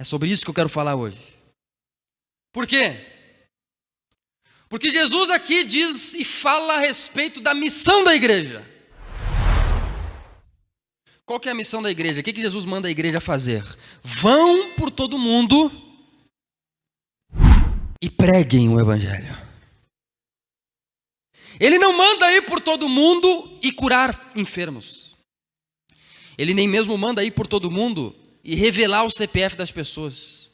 É sobre isso que eu quero falar hoje. Por quê? Porque Jesus aqui diz e fala a respeito da missão da igreja. Qual que é a missão da igreja? O que Jesus manda a igreja fazer? Vão por todo mundo e preguem o evangelho. Ele não manda ir por todo mundo e curar enfermos. Ele nem mesmo manda ir por todo mundo e revelar o CPF das pessoas.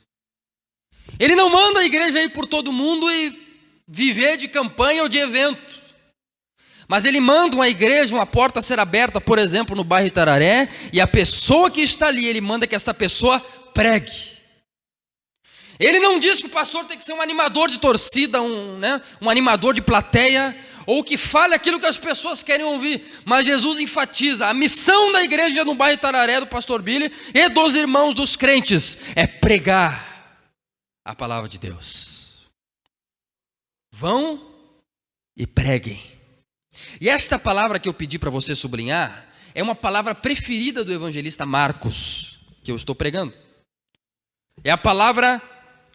Ele não manda a igreja ir por todo mundo e viver de campanha ou de evento. Mas ele manda uma igreja, uma porta a ser aberta, por exemplo, no bairro Itararé, e a pessoa que está ali, ele manda que esta pessoa pregue. Ele não diz que o pastor tem que ser um animador de torcida, um animador de plateia, ou que fale aquilo que as pessoas querem ouvir. Mas Jesus enfatiza, a missão da igreja no bairro Itararé, do pastor Billy, e dos irmãos dos crentes, é pregar a palavra de Deus. Vão e preguem. E esta palavra que eu pedi para você sublinhar, é uma palavra preferida do evangelista Marcos, que eu estou pregando. É a palavra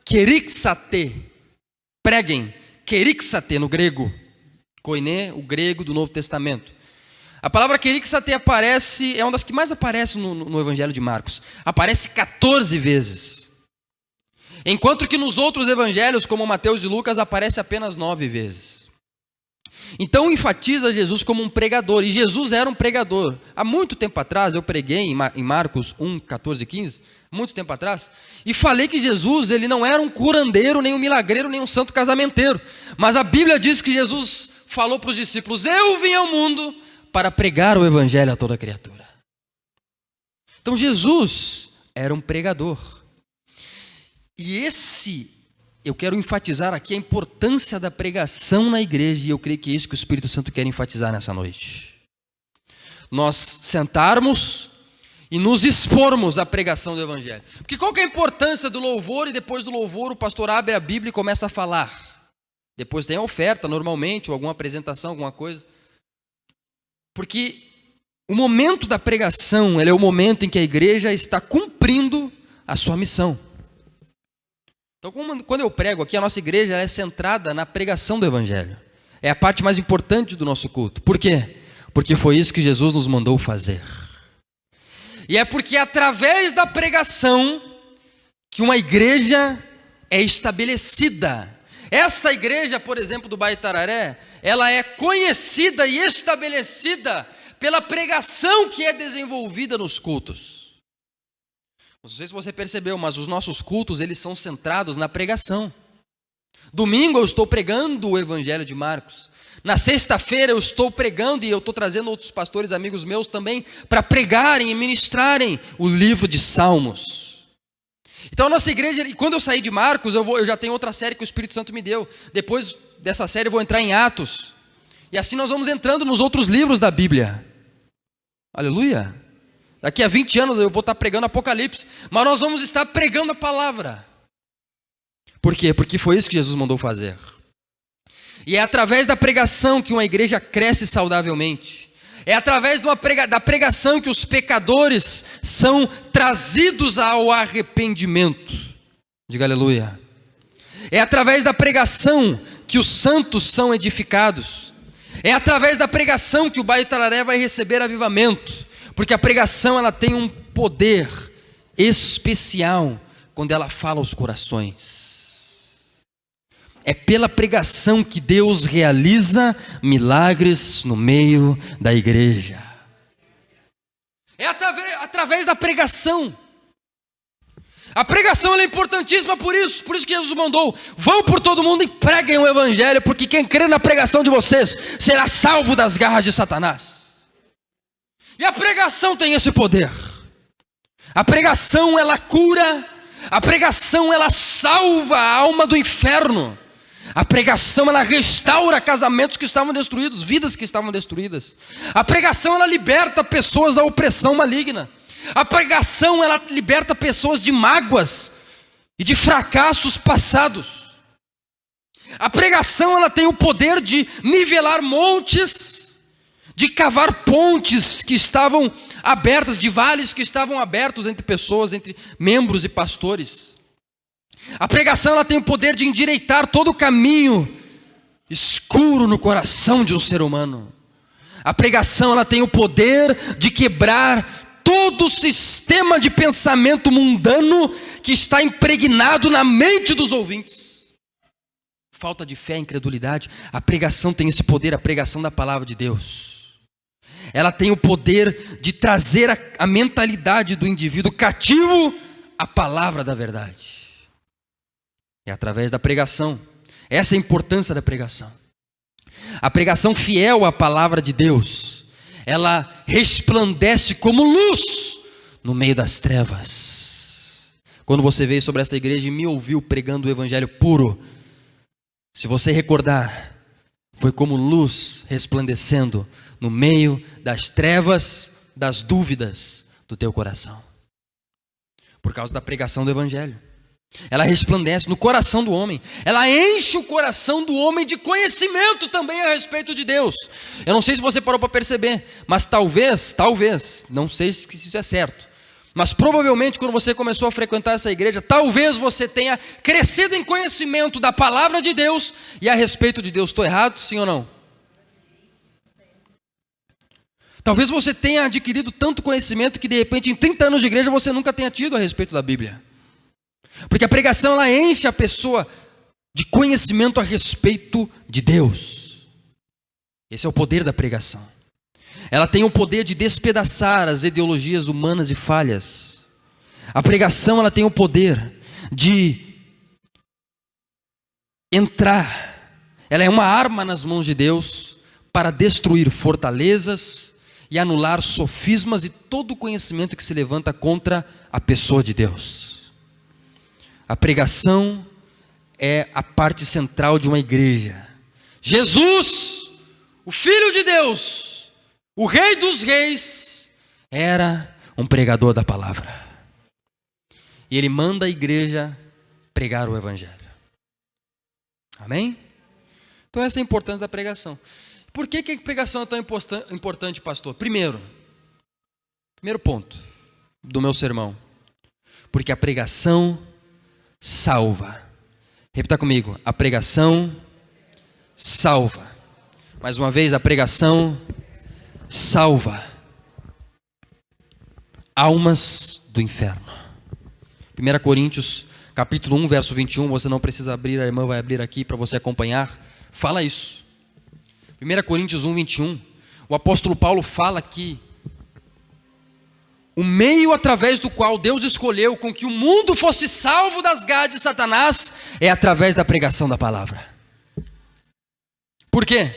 kerixate. Preguem, kerixate no grego. Koiné, o grego do Novo Testamento. A palavra kerixate aparece, é uma das que mais aparece no Evangelho de Marcos. Aparece 14 vezes. Enquanto que nos outros evangelhos, como Mateus e Lucas, aparece apenas 9 vezes. Então enfatiza Jesus como um pregador. E Jesus era um pregador. Há muito tempo atrás, eu preguei em Marcos 1, 14 e 15, muito tempo atrás, e falei que Jesus, ele não era um curandeiro, nem um milagreiro, nem um santo casamenteiro. Mas a Bíblia diz que Jesus falou para os discípulos: eu vim ao mundo para pregar o evangelho a toda criatura. Então Jesus era um pregador. E eu quero enfatizar aqui a importância da pregação na igreja, e eu creio que é isso que o Espírito Santo quer enfatizar nessa noite. Nós sentarmos e nos expormos à pregação do evangelho. Porque qual que é a importância do louvor? E depois do louvor o pastor abre a Bíblia e começa a falar. Depois tem a oferta, normalmente, ou alguma apresentação, alguma coisa. Porque o momento da pregação, ele é o momento em que a igreja está cumprindo a sua missão. Então, quando eu prego aqui, a nossa igreja é centrada na pregação do evangelho. É a parte mais importante do nosso culto. Por quê? Porque foi isso que Jesus nos mandou fazer. E é porque é através da pregação que uma igreja é estabelecida. Esta igreja, por exemplo, do bairro Itararé, ela é conhecida e estabelecida pela pregação que é desenvolvida nos cultos. Não sei se você percebeu, mas os nossos cultos, eles são centrados na pregação. Domingo eu estou pregando o Evangelho de Marcos. Na sexta-feira eu estou pregando, e eu estou trazendo outros pastores amigos meus também, para pregarem e ministrarem o livro de Salmos. Então a nossa igreja, e quando eu sair de Marcos, eu já tenho outra série que o Espírito Santo me deu. Depois dessa série eu vou entrar em Atos. E assim nós vamos entrando nos outros livros da Bíblia. Aleluia! Daqui a 20 anos eu vou estar pregando Apocalipse. Mas nós vamos estar pregando a palavra. Por quê? Porque foi isso que Jesus mandou fazer. E é através da pregação que uma igreja cresce saudavelmente. É através da pregação que os pecadores são trazidos ao arrependimento. Diga aleluia. É através da pregação que os santos são edificados. É através da pregação que o bairro Itararé vai receber avivamento. Porque a pregação, ela tem um poder especial quando ela fala aos corações. É pela pregação que Deus realiza milagres no meio da igreja. É através da pregação. A pregação ela é importantíssima por isso que Jesus mandou: vão por todo mundo e preguem o evangelho, porque quem crê na pregação de vocês será salvo das garras de Satanás. E a pregação tem esse poder. A pregação ela cura, a pregação ela salva a alma do inferno. A pregação ela restaura casamentos que estavam destruídos, vidas que estavam destruídas. A pregação ela liberta pessoas da opressão maligna. A pregação ela liberta pessoas de mágoas e de fracassos passados. A pregação ela tem o poder de nivelar montes, de cavar pontes que estavam abertas, de vales que estavam abertos entre pessoas, entre membros e pastores. A pregação ela tem o poder de endireitar todo o caminho escuro no coração de um ser humano. A pregação ela tem o poder de quebrar todo o sistema de pensamento mundano que está impregnado na mente dos ouvintes. Falta de fé, incredulidade. A pregação tem esse poder, a pregação da palavra de Deus. Ela tem o poder de trazer a mentalidade do indivíduo cativo à palavra da verdade. É através da pregação. Essa é a importância da pregação. A pregação fiel à palavra de Deus, ela resplandece como luz no meio das trevas. Quando você veio sobre essa igreja e me ouviu pregando o evangelho puro, se você recordar, foi como luz resplandecendo no meio das trevas, das dúvidas do teu coração. Por causa da pregação do evangelho. Ela resplandece no coração do homem. Ela enche o coração do homem de conhecimento também a respeito de Deus. Eu não sei se você parou para perceber, mas talvez, não sei se isso é certo, mas provavelmente quando você começou a frequentar essa igreja, talvez você tenha crescido em conhecimento da palavra de Deus e a respeito de Deus. Estou errado, sim ou não? Talvez você tenha adquirido tanto conhecimento que de repente em 30 anos de igreja você nunca tenha tido a respeito da Bíblia. Porque a pregação ela enche a pessoa de conhecimento a respeito de Deus. Esse é o poder da pregação. Ela tem o poder de despedaçar as ideologias humanas e falhas. A pregação ela tem o poder de entrar. Ela é uma arma nas mãos de Deus para destruir fortalezas e anular sofismas e todo o conhecimento que se levanta contra a pessoa de Deus. A pregação é a parte central de uma igreja. Jesus, o Filho de Deus, o Rei dos Reis, era um pregador da palavra. E ele manda a igreja pregar o evangelho. Amém? Então essa é a importância da pregação. Por que a pregação é tão importante, pastor? Primeiro ponto do meu sermão. Porque a pregação salva. Repita comigo. A pregação salva. Mais uma vez, a pregação salva almas do inferno. 1 Coríntios, capítulo 1, verso 21. Você não precisa abrir, a irmã vai abrir aqui para você acompanhar. Fala isso. 1 Coríntios 1, 21. O apóstolo Paulo fala que o meio através do qual Deus escolheu com que o mundo fosse salvo das garras de Satanás é através da pregação da palavra. Por quê?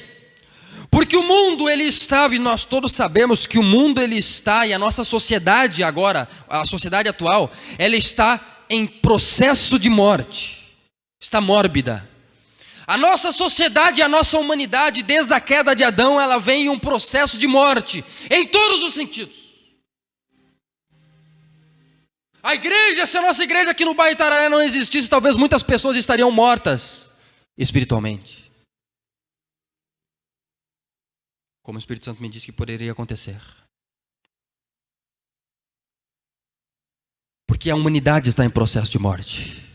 Porque o mundo ele estava, e nós todos sabemos que o mundo ele está, e a nossa sociedade agora, a sociedade atual, ela está em processo de morte, está mórbida. A nossa sociedade, a nossa humanidade, desde a queda de Adão, ela vem em um processo de morte, em todos os sentidos. A igreja, se a nossa igreja aqui no bairro Itararé não existisse, talvez muitas pessoas estariam mortas espiritualmente. Como o Espírito Santo me disse que poderia acontecer. Porque a humanidade está em processo de morte.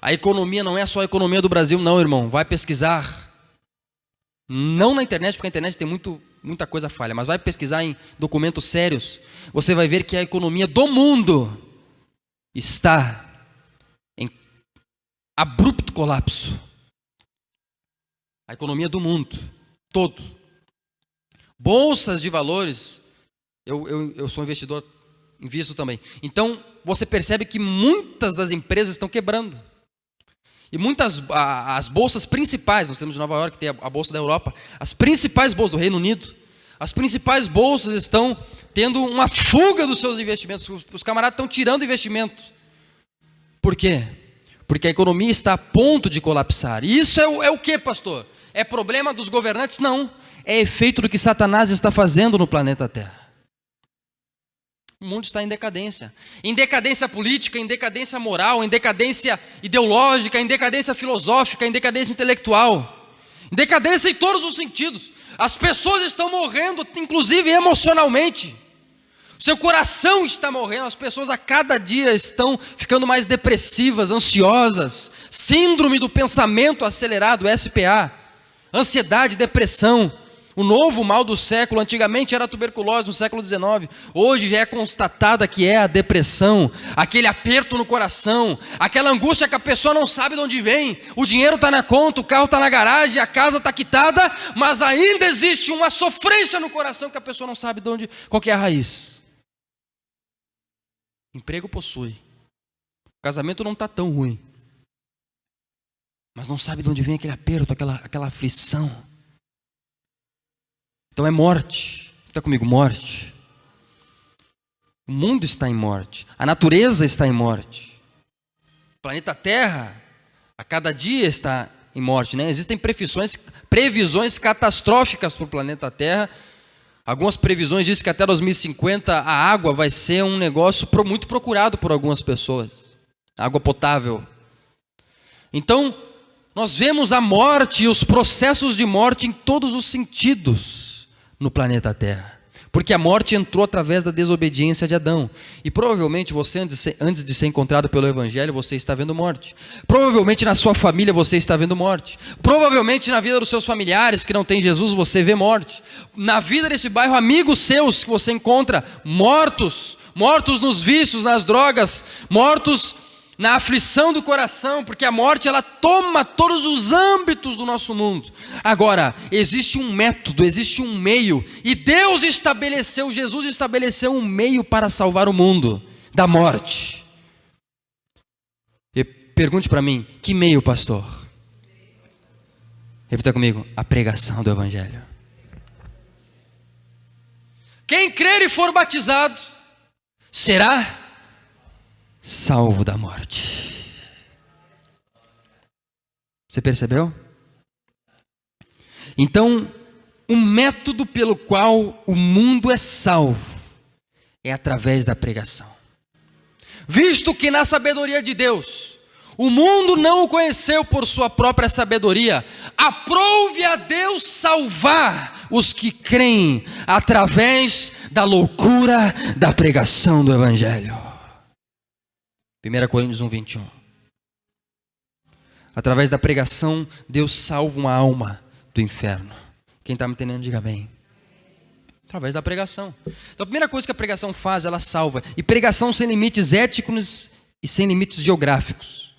A economia não é só a economia do Brasil, não, irmão. Vai pesquisar. Não na internet, porque a internet tem muita coisa falha, mas vai pesquisar em documentos sérios. Você vai ver que a economia do mundo está em abrupto colapso. A economia do mundo todo. Bolsas de valores. Eu sou investidor, invisto também. Então, você percebe que muitas das empresas estão quebrando. E as bolsas principais, nós temos de Nova York, tem a bolsa da Europa, as principais bolsas do Reino Unido, as principais bolsas estão tendo uma fuga dos seus investimentos. Os camaradas estão tirando investimento. Por quê? Porque a economia está a ponto de colapsar. E isso é o que, pastor? É problema dos governantes? Não. É efeito do que Satanás está fazendo no planeta Terra. O mundo está em decadência. Em decadência política, em decadência moral, em decadência ideológica, em decadência filosófica, em decadência intelectual. Em decadência em todos os sentidos. As pessoas estão morrendo, inclusive emocionalmente. Seu coração está morrendo, as pessoas a cada dia estão ficando mais depressivas, ansiosas, síndrome do pensamento acelerado, SPA, ansiedade, depressão, o novo mal do século. Antigamente era a tuberculose no século XIX, hoje já é constatada que é a depressão, aquele aperto no coração, aquela angústia que a pessoa não sabe de onde vem, o dinheiro está na conta, o carro está na garagem, a casa está quitada, mas ainda existe uma sofrência no coração que a pessoa não sabe de onde, qual que é a raiz. Emprego possui, o casamento não está tão ruim, mas não sabe de onde vem aquele aperto, aquela aflição. Então é morte. Está comigo? Morte. O mundo está em morte, a natureza está em morte, o planeta Terra a cada dia está em morte, né? Existem previsões catastróficas para o planeta Terra. Algumas previsões dizem que até 2050 a água vai ser um negócio muito procurado por algumas pessoas. Água potável. Então, nós vemos a morte e os processos de morte em todos os sentidos no planeta Terra. Porque a morte entrou através da desobediência de Adão. E provavelmente você, antes de ser encontrado pelo Evangelho, você está vendo morte. Provavelmente na sua família você está vendo morte. Provavelmente na vida dos seus familiares que não têm Jesus, você vê morte. Na vida desse bairro, amigos seus que você encontra mortos. Mortos nos vícios, nas drogas. Mortos na aflição do coração, porque a morte ela toma todos os âmbitos do nosso mundo. Agora, existe um método, existe um meio, e Jesus estabeleceu um meio para salvar o mundo da morte. E pergunte para mim, que meio, pastor? Repita comigo, a pregação do Evangelho. Quem crer e for batizado, será salvo da morte. Você percebeu? Então, o método pelo qual o mundo é salvo é através da pregação. Visto que na sabedoria de Deus, o mundo não o conheceu por sua própria sabedoria, aprove a Deus salvar os que creem através da loucura da pregação do Evangelho. 1 Coríntios 1:21. Através da pregação, Deus salva uma alma do inferno. Quem está me entendendo, diga bem. Através da pregação. Então a primeira coisa que a pregação faz, ela salva. E pregação sem limites éticos e sem limites geográficos.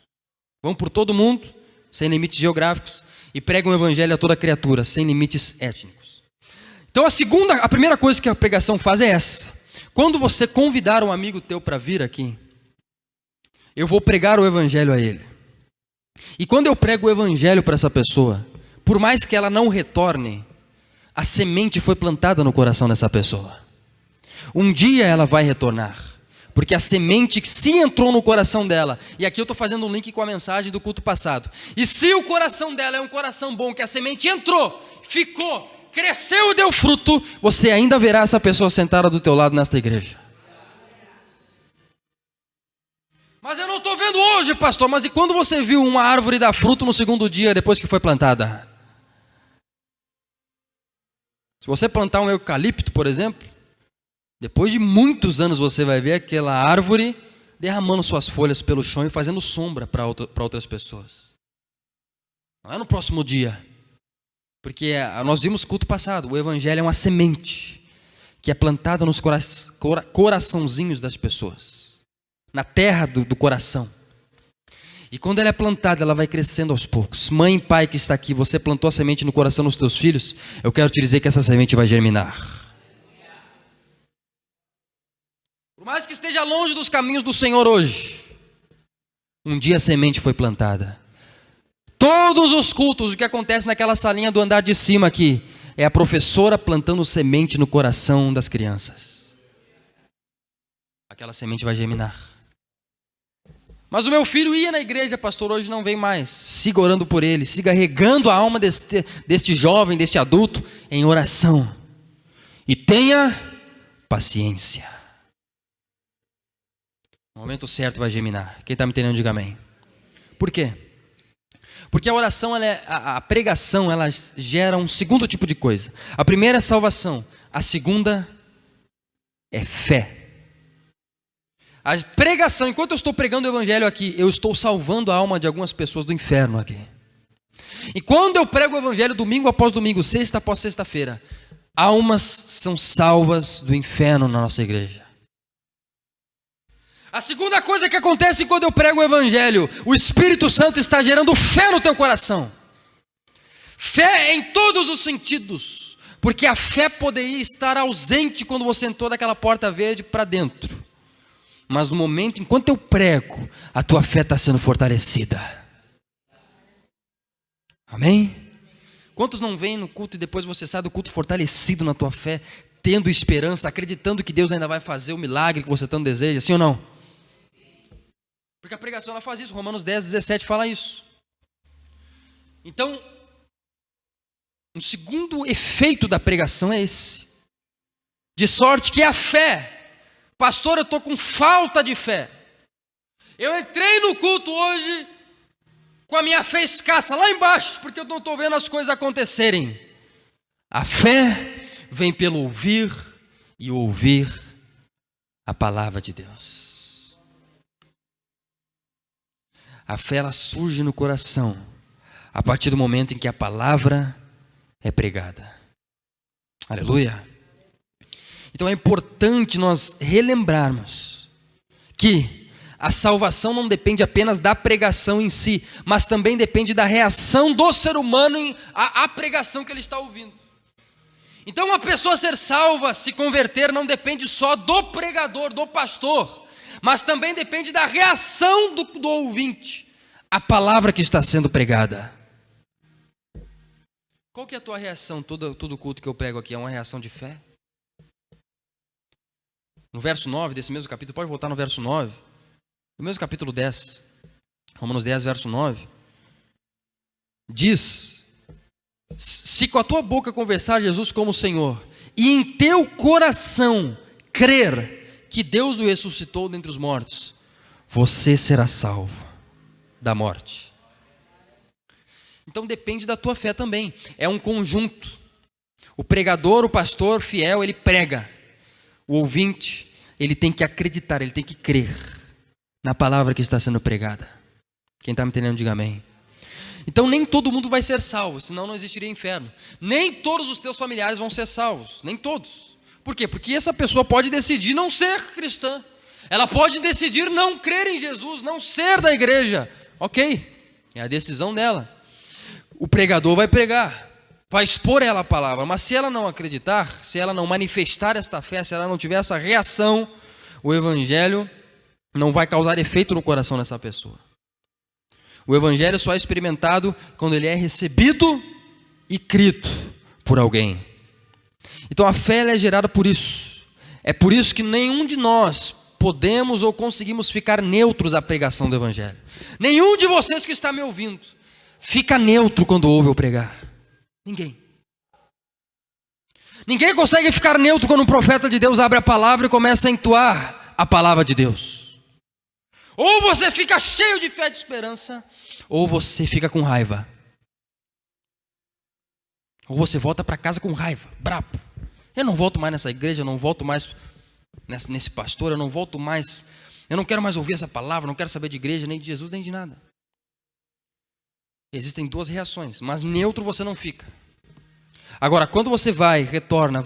Vão por todo mundo, sem limites geográficos, e pregam o Evangelho a toda criatura, sem limites étnicos. Então a primeira coisa que a pregação faz é essa. Quando você convidar um amigo teu para vir aqui, eu vou pregar o Evangelho a ele. E quando eu prego o Evangelho para essa pessoa, por mais que ela não retorne, a semente foi plantada no coração dessa pessoa. Um dia ela vai retornar, porque a semente se entrou no coração dela. E aqui eu estou fazendo um link com a mensagem do culto passado. E se o coração dela é um coração bom, que a semente entrou, ficou, cresceu e deu fruto, você ainda verá essa pessoa sentada do teu lado nesta igreja. Mas eu não estou vendo hoje, pastor. Mas e quando você viu uma árvore dar fruto no segundo dia, depois que foi plantada? Se você plantar um eucalipto, por exemplo, depois de muitos anos você vai ver aquela árvore derramando suas folhas pelo chão e fazendo sombra para outras pessoas. Não é no próximo dia. Porque nós vimos culto passado, o Evangelho é uma semente que é plantada nos coraçãozinhos das pessoas. Na terra do coração. E quando ela é plantada, ela vai crescendo aos poucos. Mãe e pai que está aqui, você plantou a semente no coração dos teus filhos, eu quero te dizer que essa semente vai germinar. Por mais que esteja longe dos caminhos do Senhor hoje, um dia a semente foi plantada. Todos os cultos, o que acontece naquela salinha do andar de cima aqui, é a professora plantando semente no coração das crianças. Aquela semente vai germinar. Mas o meu filho ia na igreja, pastor, hoje não vem mais. Siga orando por ele, siga regando a alma deste jovem, deste adulto, em oração. E tenha paciência. No momento certo vai germinar. Quem está me entendendo, diga amém. Por quê? Porque a oração, a pregação, ela gera um segundo tipo de coisa. A primeira é salvação, a segunda é fé. A pregação, enquanto eu estou pregando o evangelho aqui, eu estou salvando a alma de algumas pessoas do inferno aqui. E quando eu prego o evangelho domingo após domingo, sexta após sexta-feira, almas são salvas do inferno na nossa igreja. A segunda coisa que acontece quando eu prego o evangelho, o Espírito Santo está gerando fé no teu coração. Fé em todos os sentidos, porque a fé poderia estar ausente quando você entrou daquela porta verde para dentro. Mas no momento, enquanto eu prego, a tua fé está sendo fortalecida. Amém? Quantos não vêm no culto e depois você sai do culto fortalecido na tua fé, tendo esperança, acreditando que Deus ainda vai fazer o milagre que você tanto deseja, sim ou não? Porque a pregação ela faz isso, Romanos 10, 17 fala isso. Então, um segundo efeito da pregação é esse. De sorte que a fé, pastor, eu estou com falta de fé. Eu entrei no culto hoje com a minha fé escassa lá embaixo, porque eu não estou vendo as coisas acontecerem. A fé vem pelo ouvir e ouvir a palavra de Deus. A fé ela surge no coração a partir do momento em que a palavra é pregada. Aleluia. Então é importante nós relembrarmos que a salvação não depende apenas da pregação em si, mas também depende da reação do ser humano à pregação que ele está ouvindo. Então uma pessoa ser salva, se converter, não depende só do pregador, do pastor, mas também depende da reação do ouvinte à palavra que está sendo pregada. Qual que é a tua reação? Todo culto que eu prego aqui é uma reação de fé? No verso 9 desse mesmo capítulo, pode voltar no verso 9, no mesmo capítulo 10, Romanos 10, verso 9, diz: se com a tua boca confessar Jesus como Senhor, e em teu coração crer que Deus o ressuscitou dentre os mortos, você será salvo da morte. Então depende da tua fé também, é um conjunto. O pregador, o pastor fiel, ele prega. O ouvinte, ele tem que acreditar, ele tem que crer na palavra que está sendo pregada. Quem está me entendendo, diga amém. Então nem todo mundo vai ser salvo, senão não existiria inferno. Nem todos os teus familiares vão ser salvos, nem todos. Por quê? Porque essa pessoa pode decidir não ser cristã. Ela pode decidir não crer em Jesus, não ser da igreja. Ok, é a decisão dela. O pregador vai pregar, vai expor ela a palavra, mas se ela não acreditar, se ela não manifestar esta fé, se ela não tiver essa reação, o evangelho não vai causar efeito no coração dessa pessoa. O evangelho só é experimentado quando ele é recebido e crido por alguém. Então a fé ela é gerada por isso. É por isso que nenhum de nós podemos ou conseguimos ficar neutros à pregação do evangelho. Nenhum de vocês que está me ouvindo fica neutro quando ouve eu pregar. Ninguém. Ninguém consegue ficar neutro quando um profeta de Deus abre a palavra e começa a entoar a palavra de Deus. Ou você fica cheio de fé e de esperança, ou você fica com raiva. Ou você volta para casa com raiva, brabo. Eu não volto mais nessa igreja, eu não volto mais nesse pastor, eu não volto mais, eu não quero mais ouvir essa palavra, não quero saber de igreja, nem de Jesus, nem de nada. Existem duas reações, mas neutro você não fica. Agora, quando você vai e retorna,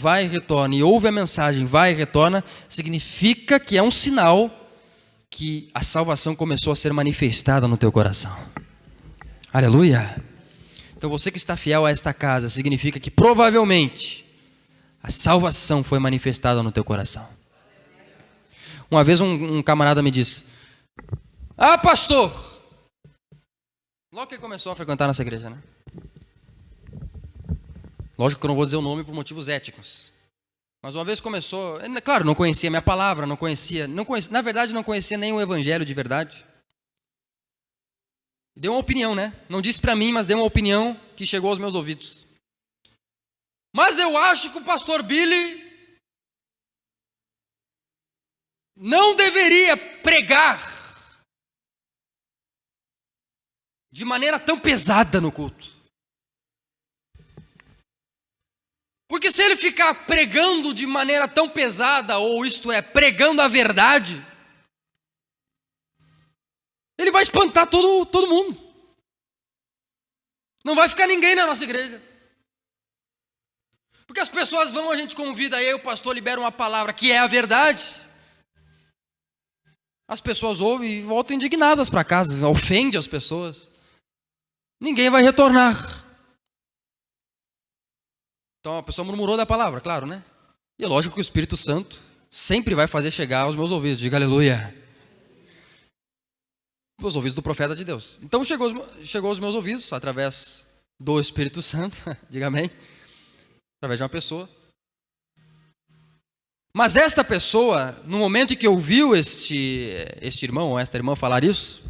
e ouve a mensagem, vai e retorna, significa que é um sinal que a salvação começou a ser manifestada no teu coração. Aleluia! Então você que está fiel a esta casa, significa que provavelmente a salvação foi manifestada no teu coração. Uma vez um camarada me disse: ah, pastor! Logo que ele começou a frequentar nossa igreja, né? Lógico que eu não vou dizer o nome por motivos éticos. Mas uma vez começou, claro, não conhecia a minha palavra, não conhecia, na verdade não conhecia nem o evangelho de verdade. Deu uma opinião, né? Não disse para mim, mas deu uma opinião que chegou aos meus ouvidos. Mas eu acho que o pastor Billy não deveria pregar de maneira tão pesada no culto. Porque se ele ficar pregando de maneira tão pesada, ou isto é, pregando a verdade, ele vai espantar todo mundo. Não vai ficar ninguém na nossa igreja. Porque as pessoas vão, a gente convida, aí o pastor libera uma palavra que é a verdade. As pessoas ouvem e voltam indignadas para casa, ofende as pessoas. Ninguém vai retornar. Então a pessoa murmurou da palavra, claro, né? E é lógico que o Espírito Santo sempre vai fazer chegar aos meus ouvidos. Diga aleluia. Os ouvidos do profeta de Deus. Então chegou aos meus ouvidos, através do Espírito Santo, diga amém, através de uma pessoa. Mas esta pessoa, no momento em que ouviu este irmão ou esta irmã falar isso,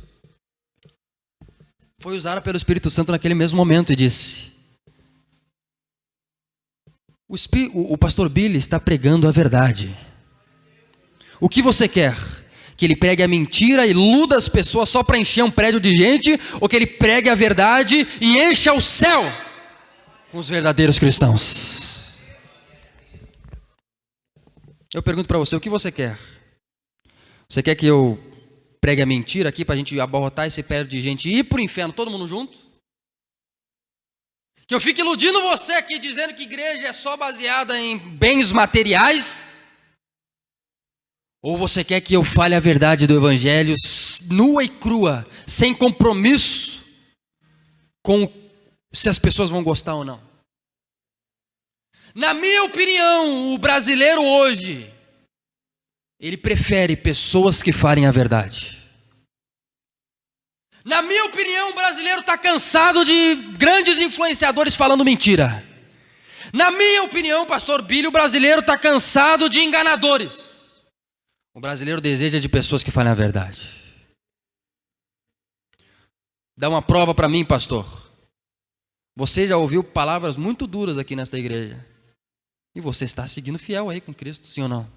foi usada pelo Espírito Santo naquele mesmo momento e disse: o pastor Billy está pregando a verdade. O que você quer? Que ele pregue a mentira e iluda as pessoas só para encher um prédio de gente? Ou que ele pregue a verdade e encha o céu com os verdadeiros cristãos? Eu pergunto para você, o que você quer? Você quer que eu pregue a mentira aqui para a gente abarrotar esse prédio de gente e ir para o inferno todo mundo junto? Que eu fique iludindo você aqui dizendo que igreja é só baseada em bens materiais? Ou você quer que eu fale a verdade do evangelho nua e crua, sem compromisso com se as pessoas vão gostar ou não? Na minha opinião, o brasileiro hoje, ele prefere pessoas que falem a verdade. Na minha opinião, o brasileiro está cansado de grandes influenciadores falando mentira. Na minha opinião, pastor Billy, o brasileiro está cansado de enganadores. O brasileiro deseja de pessoas que falem a verdade. Dá uma prova para mim, pastor. Você já ouviu palavras muito duras aqui nesta igreja. E você está seguindo fiel aí com Cristo, sim ou não?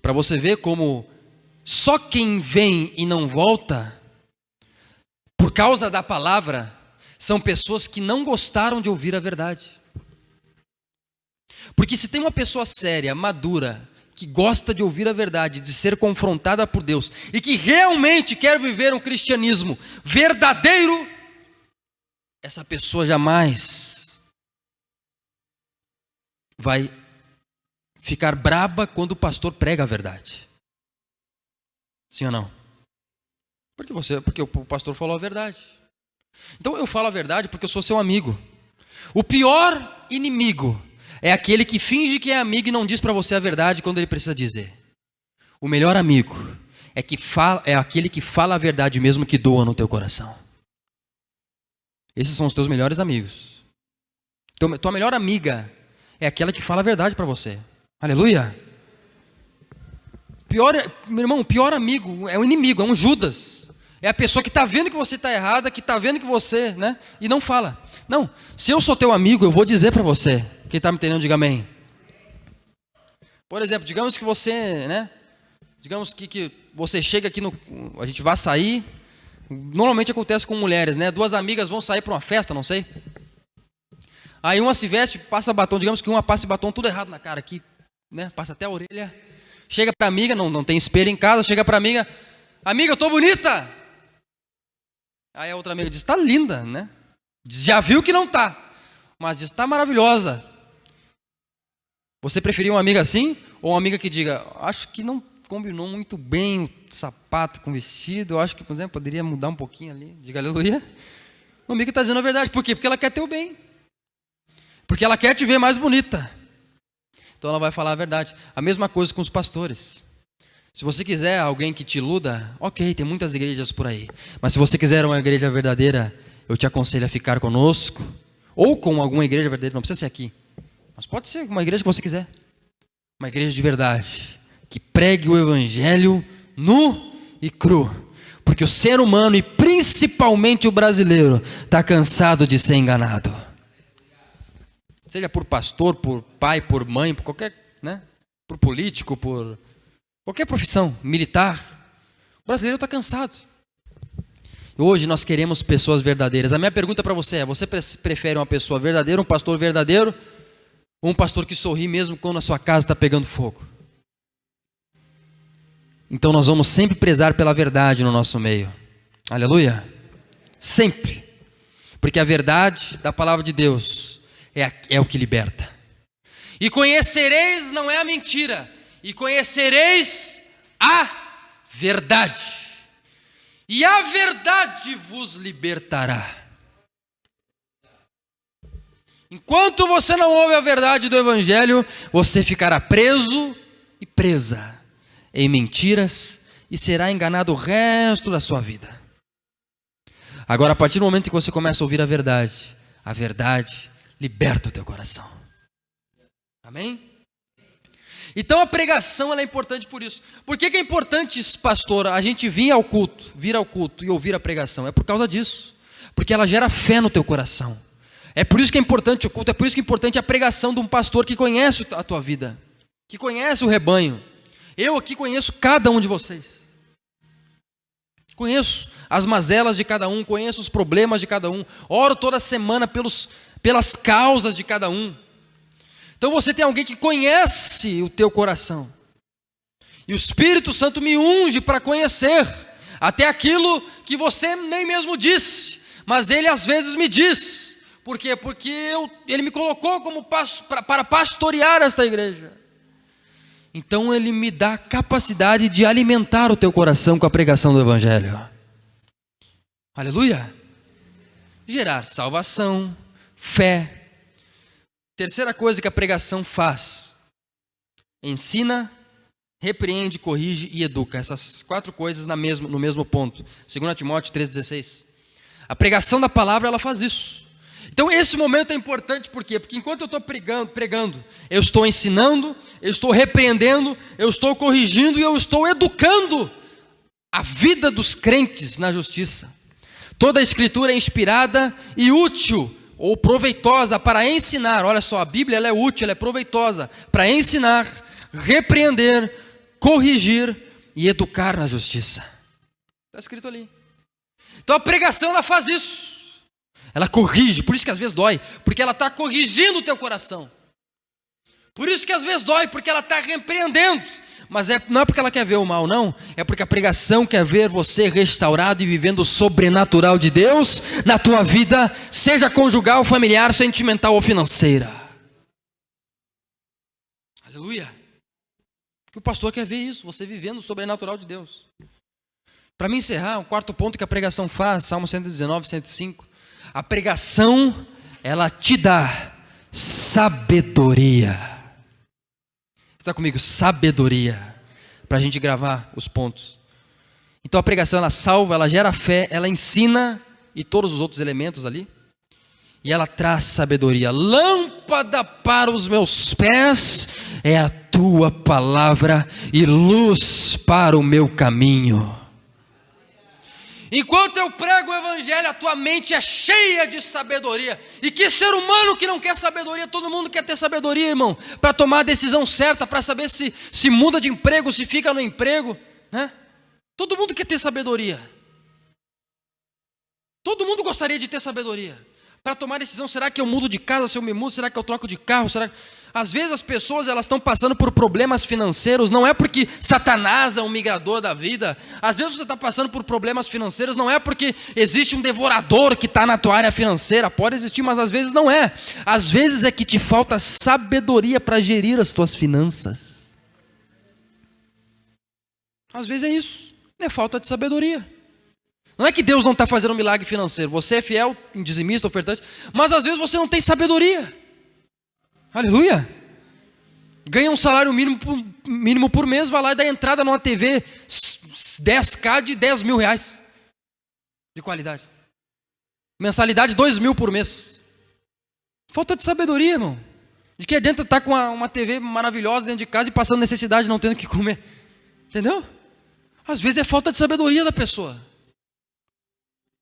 Para você ver como só quem vem e não volta, por causa da palavra, são pessoas que não gostaram de ouvir a verdade. Porque se tem uma pessoa séria, madura, que gosta de ouvir a verdade, de ser confrontada por Deus, e que realmente quer viver um cristianismo verdadeiro, essa pessoa jamais vai ficar braba quando o pastor prega a verdade. Sim ou não? Porque o pastor falou a verdade. Então eu falo a verdade porque eu sou seu amigo. O pior inimigo é aquele que finge que é amigo e não diz para você a verdade quando ele precisa dizer. O melhor amigo é aquele que fala a verdade mesmo que doa no teu coração. Esses são os teus melhores amigos. Então, tua melhor amiga é aquela que fala a verdade para você. Aleluia. Meu irmão, o pior amigo é o inimigo, é um Judas. É a pessoa que está vendo que você está errada, que está vendo que você, né? E não fala. Não, se eu sou teu amigo, eu vou dizer para você. Quem está me entendendo, diga amém. Por exemplo, digamos que você, né? Digamos que você chega aqui a gente vai sair. Normalmente acontece com mulheres, né? Duas amigas vão sair para uma festa, não sei. Aí uma se veste, passa batom. Digamos que uma passa batom tudo errado na cara aqui, né? Passa até a orelha. Chega para a amiga, não tem espelho em casa. Chega para a amiga, amiga, eu tô bonita. Aí a outra amiga diz, tá linda, né? Já viu que não tá, mas diz, tá maravilhosa. Você preferia uma amiga assim? Ou uma amiga que diga, acho que não combinou muito bem o sapato com o vestido, eu acho que, por exemplo, poderia mudar um pouquinho ali. Diga aleluia. Uma amiga está dizendo a verdade. Por quê? Porque ela quer teu bem. Porque ela quer te ver mais bonita. Então ela vai falar a verdade. A mesma coisa com os pastores. Se você quiser alguém que te iluda, ok, tem muitas igrejas por aí. Mas se você quiser uma igreja verdadeira, eu te aconselho a ficar conosco. Ou com alguma igreja verdadeira, não precisa ser aqui. Mas pode ser uma igreja que você quiser. Uma igreja de verdade. Que pregue o evangelho nu e cru. Porque o ser humano, e principalmente o brasileiro, está cansado de ser enganado. Seja por pastor, por pai, por mãe, por qualquer, né? Por político, por qualquer profissão, militar. O brasileiro está cansado. Hoje nós queremos pessoas verdadeiras. A minha pergunta para você é: você prefere uma pessoa verdadeira, um pastor verdadeiro, ou um pastor que sorri mesmo quando a sua casa está pegando fogo? Então nós vamos sempre prezar pela verdade no nosso meio. Aleluia. Sempre. Porque a verdade da palavra de Deus é o que liberta. E conhecereis, não é a mentira, e conhecereis a verdade. E a verdade vos libertará. Enquanto você não ouve a verdade do Evangelho, você ficará preso e presa em mentiras e será enganado o resto da sua vida. Agora, a partir do momento que você começa a ouvir a verdade liberta o teu coração. Amém? Então a pregação ela é importante por isso. Por que é importante, pastor, a gente vir ao culto e ouvir a pregação? É por causa disso. Porque ela gera fé no teu coração. É por isso que é importante o culto, é por isso que é importante a pregação de um pastor que conhece a tua vida, que conhece o rebanho. Eu aqui conheço cada um de vocês. Conheço as mazelas de cada um, conheço os problemas de cada um. Oro toda semana pelas causas de cada um. Então você tem alguém que conhece o teu coração. E o Espírito Santo me unge para conhecer até aquilo que você nem mesmo disse, mas ele às vezes me diz. Por quê? Porque ele me colocou como para pastorear esta igreja. Então ele me dá a capacidade de alimentar o teu coração com a pregação do Evangelho. Aleluia! Gerar salvação, fé. Terceira coisa que a pregação faz: ensina, repreende, corrige e educa. Essas 4 coisas no mesmo ponto. 2 Timóteo 3,16. A pregação da palavra ela faz isso. Então esse momento é importante, por quê? Porque enquanto eu estou pregando, eu estou ensinando, eu estou repreendendo, eu estou corrigindo e eu estou educando a vida dos crentes na justiça. Toda a escritura é inspirada e útil ou proveitosa para ensinar. Olha só, a Bíblia ela é útil, ela é proveitosa para ensinar, repreender, corrigir e educar na justiça. Está escrito ali. Então a pregação ela faz isso. Ela corrige, por isso que às vezes dói, porque ela está corrigindo o teu coração. Por isso que às vezes dói, porque ela está repreendendo. Mas não é porque ela quer ver o mal, não. É porque a pregação quer ver você restaurado e vivendo o sobrenatural de Deus na tua vida, seja conjugal, familiar, sentimental ou financeira. Aleluia. Porque o pastor quer ver isso, você vivendo o sobrenatural de Deus. Para me encerrar, o 4º ponto que a pregação faz, Salmo 119, 105. A pregação, ela te dá sabedoria. Está comigo? Sabedoria. Para a gente gravar os pontos. Então a pregação, ela salva, ela gera fé, ela ensina, e todos os outros elementos ali. E ela traz sabedoria. Lâmpada para os meus pés é a tua palavra e luz para o meu caminho. Enquanto eu prego o Evangelho, a tua mente é cheia de sabedoria. E que ser humano que não quer sabedoria? Todo mundo quer ter sabedoria, irmão, para tomar a decisão certa, para saber se muda de emprego, se fica no emprego, né? Todo mundo quer ter sabedoria. Todo mundo gostaria de ter sabedoria para tomar a decisão. Será que eu mudo de casa, se eu me mudo? Será que eu troco de carro? Às vezes as pessoas elas estão passando por problemas financeiros, não é porque Satanás é um migrador da vida. Às vezes você está passando por problemas financeiros, não é porque existe um devorador que está na tua área financeira. Pode existir, mas às vezes não é. Às vezes é que te falta sabedoria para gerir as tuas finanças. Às vezes é isso, é falta de sabedoria. Não é que Deus não está fazendo um milagre financeiro. Você é fiel, dizimista, ofertante, mas às vezes você não tem sabedoria. Aleluia. Ganha um salário mínimo por mês, vai lá e dá entrada numa TV 10K de 10 mil reais de qualidade. Mensalidade 2 mil por mês. Falta de sabedoria, irmão. De que adianta estar com uma TV maravilhosa dentro de casa e passando necessidade, não tendo o que comer. Entendeu? Às vezes é falta de sabedoria da pessoa.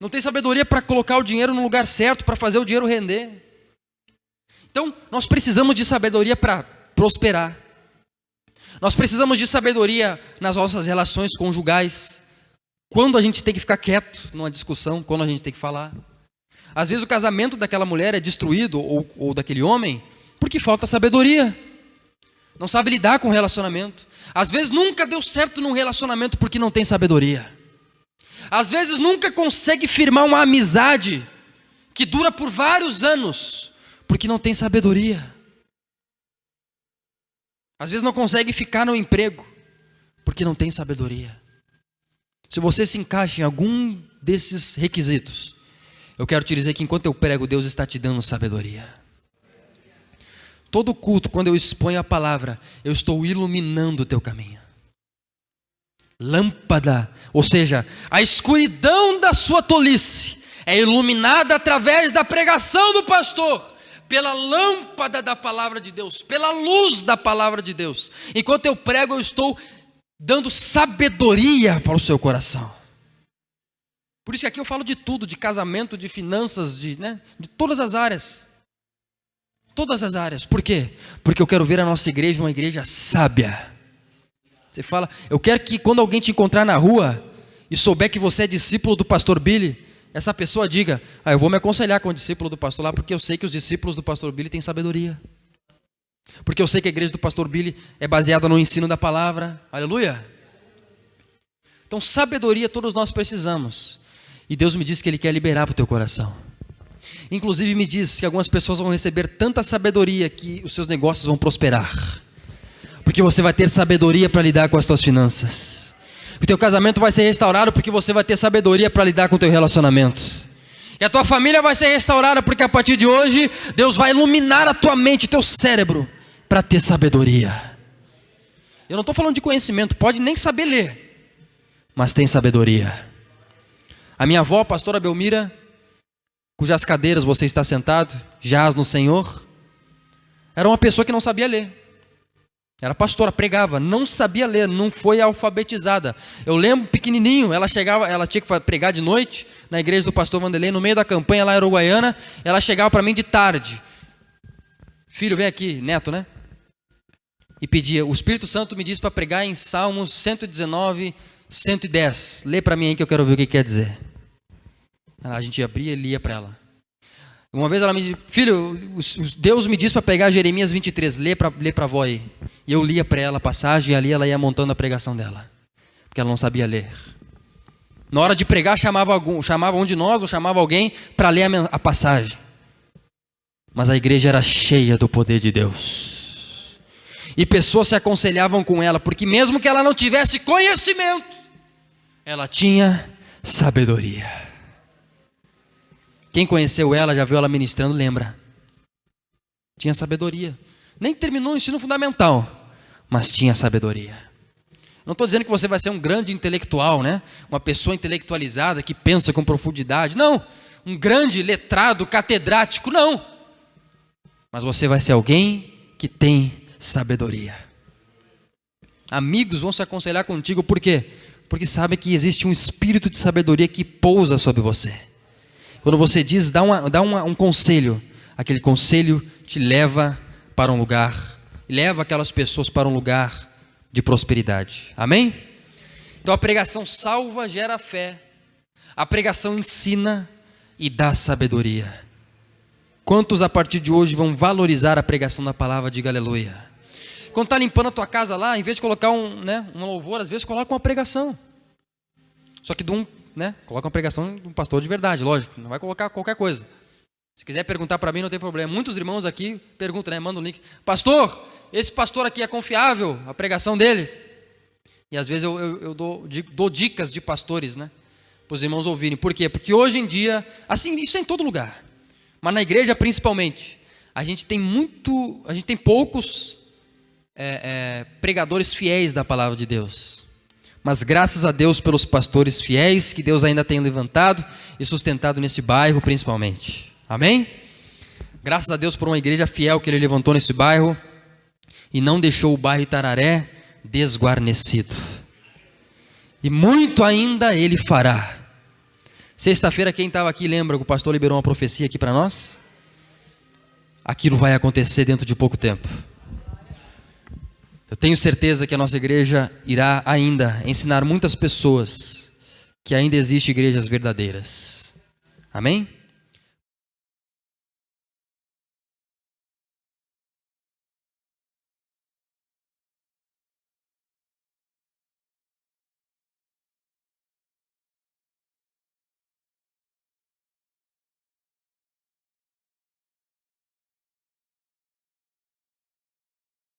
Não tem sabedoria para colocar o dinheiro no lugar certo, para fazer o dinheiro render. Então, nós precisamos de sabedoria para prosperar. Nós precisamos de sabedoria nas nossas relações conjugais, Quando a gente tem que ficar quieto numa discussão, quando a gente tem que falar. Às vezes o casamento daquela mulher é destruído, ou daquele homem, porque falta sabedoria. Não sabe lidar com o relacionamento. Às vezes nunca deu certo num relacionamento porque não tem sabedoria. Às vezes nunca consegue firmar uma amizade que dura por vários anos porque não tem sabedoria. Às vezes não consegue ficar no emprego porque não tem sabedoria. Se você se encaixa em algum desses requisitos, eu quero te dizer que enquanto eu prego, Deus está te dando sabedoria. Todo culto, quando eu exponho a palavra, eu estou iluminando o teu caminho. Lâmpada, ou seja, a escuridão da sua tolice é iluminada através da pregação do pastor, pela lâmpada da palavra de Deus, pela luz da palavra de Deus. Enquanto eu prego, eu estou dando sabedoria para o seu coração. Por isso que aqui eu falo de tudo, de casamento, de finanças, de todas as áreas. Todas as áreas. Por quê? Porque eu quero ver a nossa igreja uma igreja sábia. Você fala, eu quero que quando alguém te encontrar na rua e souber que você é discípulo do pastor Billy, essa pessoa diga, eu vou me aconselhar com o discípulo do pastor lá, porque eu sei que os discípulos do pastor Billy têm sabedoria. Porque eu sei que a igreja do pastor Billy é baseada no ensino da palavra. Aleluia. Então sabedoria todos nós precisamos. E Deus me disse que Ele quer liberar para o teu coração. Inclusive me diz que algumas pessoas vão receber tanta sabedoria que os seus negócios vão prosperar. Porque você vai ter sabedoria para lidar com as tuas finanças. O teu casamento vai ser restaurado porque você vai ter sabedoria para lidar com o teu relacionamento. E a tua família vai ser restaurada porque a partir de hoje Deus vai iluminar a tua mente, teu cérebro, para ter sabedoria. Eu não estou falando de conhecimento, pode nem saber ler, mas tem sabedoria. A minha avó, a pastora Belmira, cujas cadeiras você está sentado, jaz no Senhor, era uma pessoa que não sabia ler. Era pastora, pregava, não sabia ler, não foi alfabetizada. Eu lembro, pequenininho, ela tinha que pregar de noite na igreja do pastor Vanderlei, no meio da campanha lá em Uruguaiana. Ela chegava para mim de tarde. Filho, vem aqui, neto, né? E pedia, o Espírito Santo me disse para pregar em Salmos 119, 110. Lê para mim aí que eu quero ver o que quer dizer. A gente abria e lia para ela. Uma vez ela me disse, filho, Deus me disse para pegar Jeremias 23, lê para a avó aí. E eu lia para ela a passagem e ali ela ia montando a pregação dela. Porque ela não sabia ler. Na hora de pregar chamava um de nós ou chamava alguém para ler a passagem. Mas a igreja era cheia do poder de Deus. E pessoas se aconselhavam com ela, porque mesmo que ela não tivesse conhecimento, ela tinha sabedoria. Quem conheceu ela, já viu ela ministrando, lembra. Tinha sabedoria. Nem terminou o ensino fundamental, mas tinha sabedoria. Não estou dizendo que você vai ser um grande intelectual, né? Uma pessoa intelectualizada que pensa com profundidade. Não, um grande letrado, catedrático, não. Mas você vai ser alguém que tem sabedoria. Amigos vão se aconselhar contigo, por quê? Porque sabem que existe um espírito de sabedoria que pousa sobre você. Quando você diz, dá um conselho, aquele conselho te leva para um lugar, leva aquelas pessoas para um lugar de prosperidade. Amém? Então a pregação salva, gera fé. A pregação ensina e dá sabedoria. Quantos a partir de hoje vão valorizar a pregação da palavra? Diga aleluia. Quando está limpando a tua casa lá, em vez de colocar um louvor, às vezes coloca uma pregação. Só que coloca uma pregação de um pastor de verdade, lógico. Não vai colocar qualquer coisa. Se quiser perguntar para mim, não tem problema. Muitos irmãos aqui perguntam, manda um link. Pastor, esse pastor aqui é confiável, a pregação dele? E às vezes eu dou dicas de pastores, para os irmãos ouvirem. Por quê? Porque hoje em dia, assim, isso é em todo lugar. Mas na igreja principalmente, a gente tem poucos pregadores fiéis da palavra de Deus. Mas graças a Deus pelos pastores fiéis que Deus ainda tem levantado e sustentado nesse bairro principalmente. Amém? Graças a Deus por uma igreja fiel que Ele levantou nesse bairro e não deixou o bairro Itararé desguarnecido. E muito ainda Ele fará. Sexta-feira quem estava aqui lembra que o pastor liberou uma profecia aqui para nós? Aquilo vai acontecer dentro de pouco tempo. Eu tenho certeza que a nossa igreja irá ainda ensinar muitas pessoas que ainda existem igrejas verdadeiras. Amém?